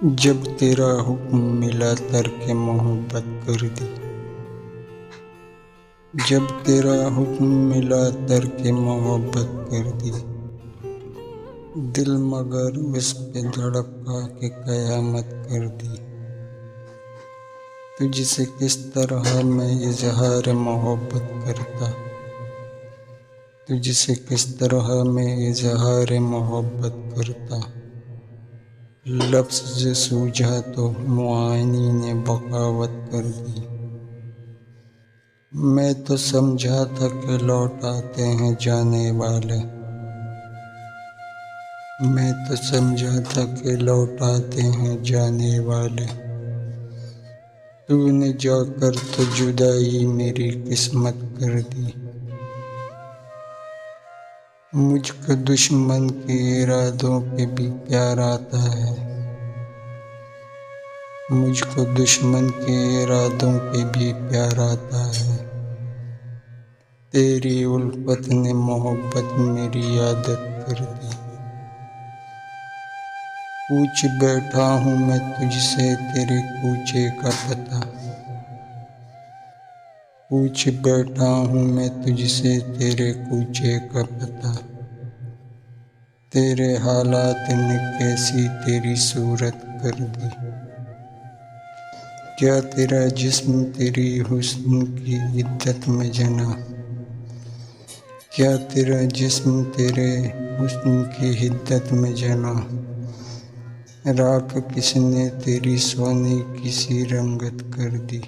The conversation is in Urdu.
جب تیرا حکم ملا ترک محبت کر دی، جب تیرا حکم ملا ترک محبت کر دی، دل مگر اس پہ دھڑکا کہ قیامت کر دی۔ تجھ سے کس طرح میں اظہار محبت کرتا، تجھ سے کس طرح میں اظہار محبت کرتا، لفظ سوجھا تو معانی نے بغاوت کر دی۔ میں تو سمجھا تھا کہ لوٹ آتے ہیں جانے والے، میں تو سمجھا تھا کہ لوٹ آتے ہیں جانے والے، تو نے جا کر تو جدائی میری قسمت کر دی۔ مجھ کو دشمن کے ارادوں پہ بھی پیار آتا ہے، مجھ کو دشمن کے ارادوں پہ بھی پیار آتا ہے، تیری الفت نے محبت میری عادت کر دی۔ پوچھ بیٹھا ہوں میں تجھ سے تیرے کوچے کا پتہ، پوچھ بیٹھا ہوں میں تجھ سے تیرے کوچے کا پتہ، تیرے حالات نے کیسی تیری صورت کر دی۔ کیا تیرا جسم تیری حسن کی عدت میں جنا، کیا تیرا جسم تیرے حسن کی عدت میں جنا، راکھ کس نے تیری سونے کی سی رنگت کر دی۔